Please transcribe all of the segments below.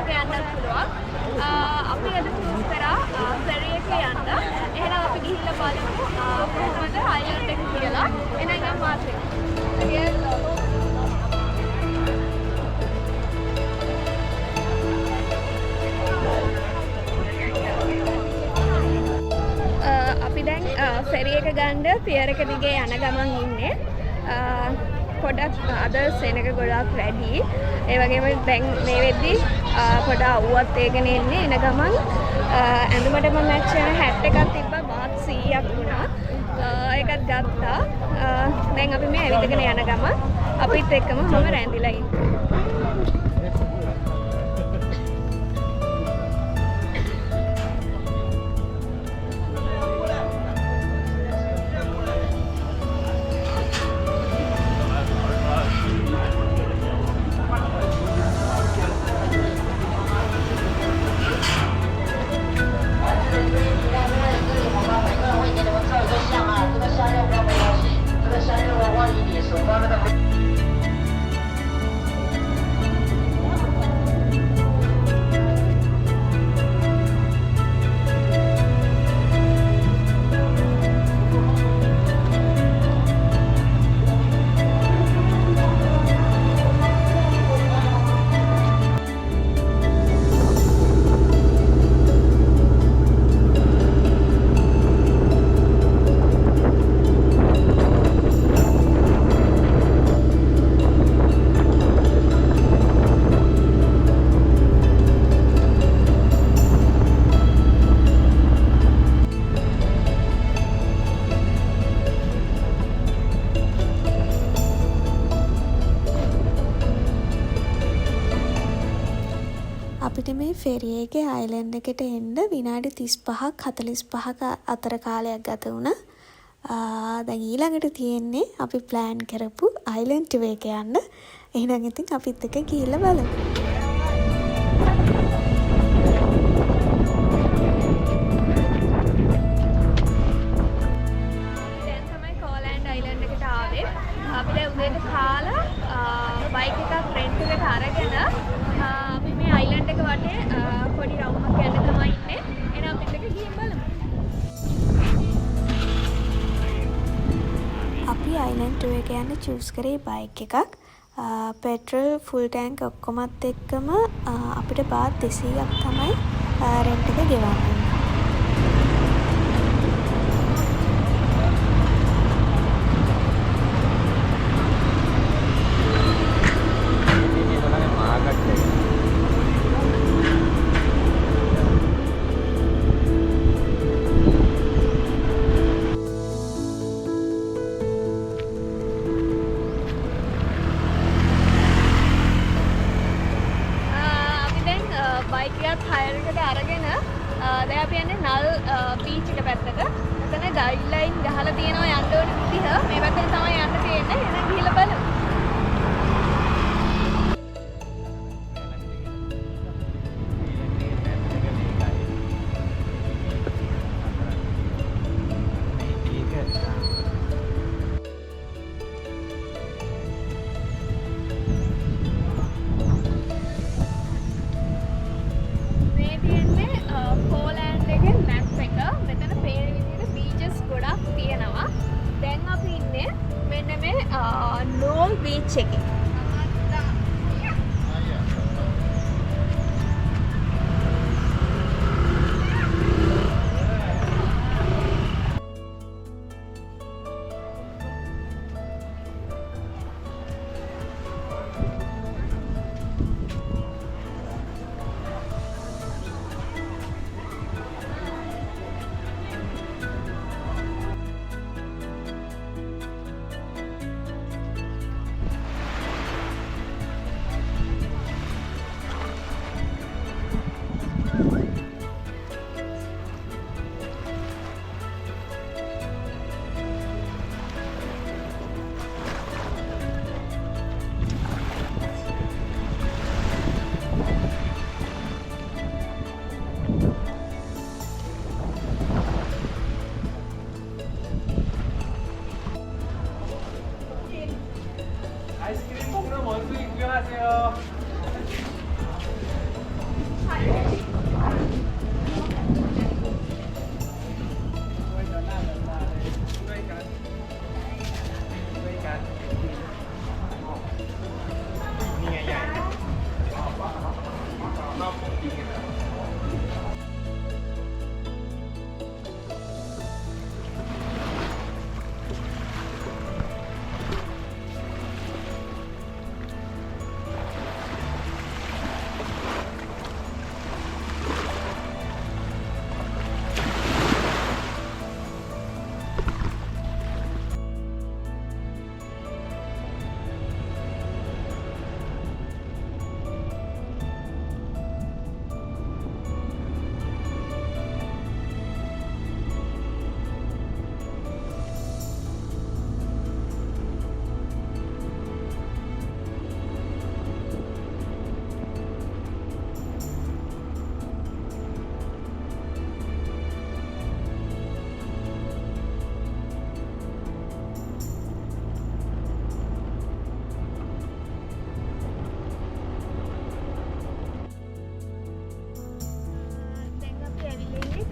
එකක යන්නත් පුළුවන්. අපි අද චූස් කරා ෆෙරි එකේ යන්න. එහෙනම් අපි ගිහිල්ලා බලමු කොහොමද අයිලන්ඩ් එක කියලා. එහෙනම් යමු මාතේ. අපි දැන් ෆෙරි එක ගන්න පියර් එක දිගේ යන ගමන් ඉන්නේ. පොඩක් අද සෙනග ගොඩාක් වැඩි. ඒ වගේම දැන් මේ වෙද්දී පොඩ අවුවත් ඒකනේ එන්නේ. එන ගමන් ඇඳුමට මම මැච් වෙන හැට් එකක් තිබ්බා මාත් 100ක් වුණා. ඒකත් ගත්තා. දැන් අපි මේ ඇවිදගෙන යන ගමන් අපිත් එක්කම මම රැඳිලා ඉන්නවා. අපිට මේ ෆෙරි එකේ අයිලන්ඩ් එකට එන්න විනාඩි 35ක් 45ක අතර කාලයක් ගත වුණා. දැන් ඊළඟට තියෙන්නේ අපි ප්ලෑන් කරපු අයිලන්ඩ් ටුවර් එක යන්න. එහෙනම් ඉතින් අපිත් එක්ක ගිහිල්ලා බලමු. දැන් තමයි කෝලෑන්ඩ් අයිලන්ඩ් එකට ආවේ. අපි දැන් උදේට කාලා බයික් එකක් රෙන්ට් එකට අරගෙන අපි මේ අයිලන්ඩ් එක වටේ පොඩි රවුමක් යන්න තමයි ඉන්නේ. එහෙනම් අපිත් එක්ක ගිහින් බලමු. අපි අයිලන්ඩ් ටුවර් එක යන්න චූස් කරේ බයික් එකක්. පෙට්‍රල් ෆුල් ටැන්ක් ඔක්කොමත් එක්කම අපිට බාත් 200ක් තමයි රෙන්ට් එක ගෙවන්නේ. බයික් එකත් හයර් එකට අරගෙන දැන් අපි යන්නේ නල් බීච් එක පැත්තට. එතන ගයිඩ්ලයින් ගහලා තියෙනවා යන්න ඕන විදිහ. මේ පැත්තට තමයි යන්න තියෙන්නේ. එහෙනම් ගිහලා බලමු. නෝල්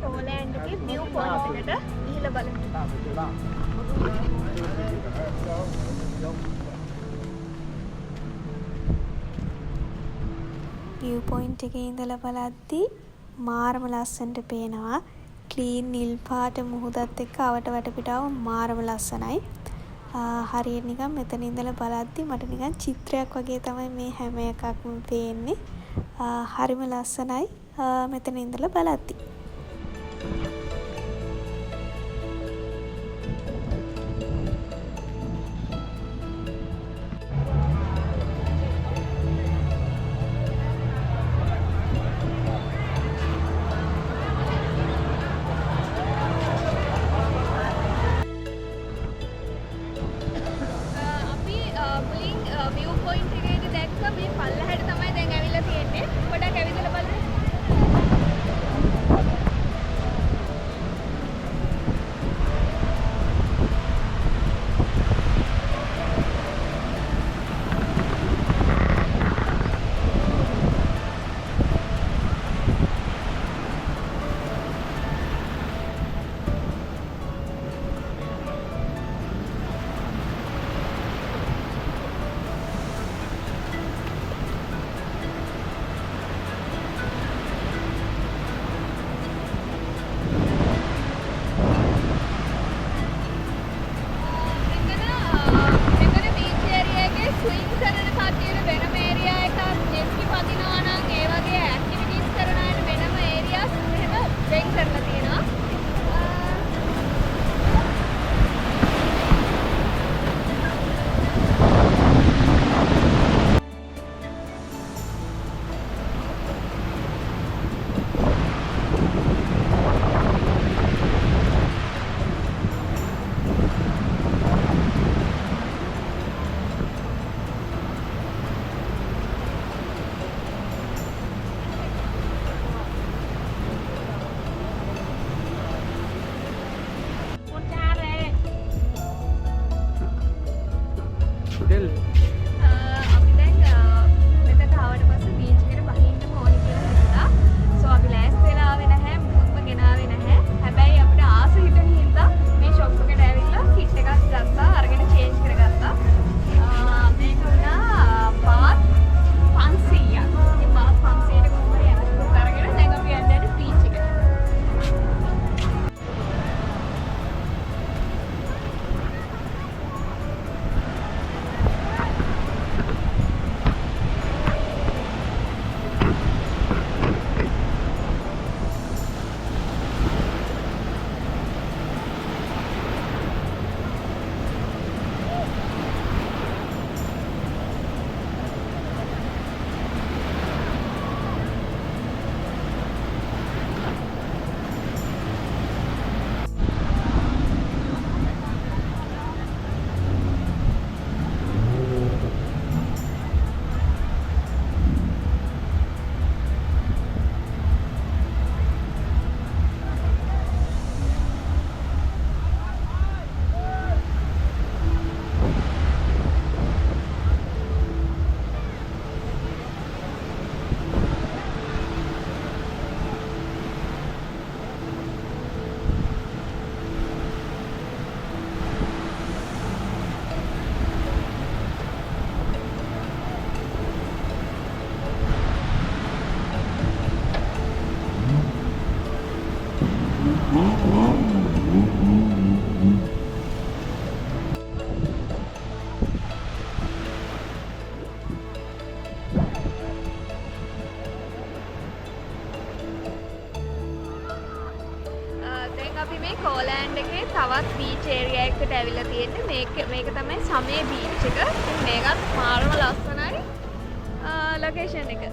පෝලෑන්ඩ් එකේ view point එකට ගිහිල්ලා බලමු. view point එකේ ඉඳලා බලද්දී මාරම ලස්සනට පේනවා. ක්ලීන් නිල් පාට මුහුදත් එක්ක අවට වටපිටාව මාරම ලස්සනයි. හරියට නිකන් මෙතන ඉඳලා බලද්දී මට නිකන් චිත්‍රයක් වගේ තමයි මේ හැම එකක්ම පේන්නේ. හරිම ලස්සනයි මෙතන ඉඳලා බලද්දී. view point එකේදී දැක්ක මේ පල්ලහැට තමයි දැන් ඇවිල්ලා තියෙන්නේ. පොඩක් ඇවිදලා බලන්න. මේ කෝලෑන්ඩ් එකේ තවත් බීච් ඒරියා එකකට ඇවිල්ලා තියෙන්නේ. මේක තමයි සමේ බීච් එක. මේකත් මාරම ලස්සනයි ලොකේෂන් එක.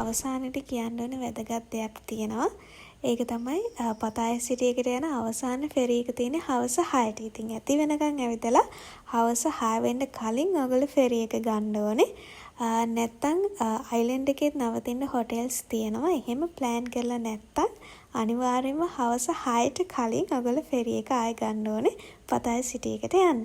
අවසානයේ කියන්න ඕන වැදගත් දෙයක් තියෙනවා. ඒක තමයි පතාය සිටි එකට යන අවසාන ෆෙරි එක තියෙන්නේ හවස 6ට. ඉතින් ඇති වෙනකන් ඇවිදලා හවස 6 වෙන්න කලින් ඔයගොල්ලෝ ෆෙරි එක ගන්න ඕනේ. නැත්තම් අයිලන්ඩ් එකේ නවතින හොටෙල්ස් තියෙනවා. එහෙම ප්ලෑන් කරලා නැත්තම් අනිවාර්යයෙන්ම හවස 6ට කලින් ඔයගොල්ලෝ ෆෙරි එක ආයෙ ගන්න ඕනේ පතාය සිටි එකට යන්න.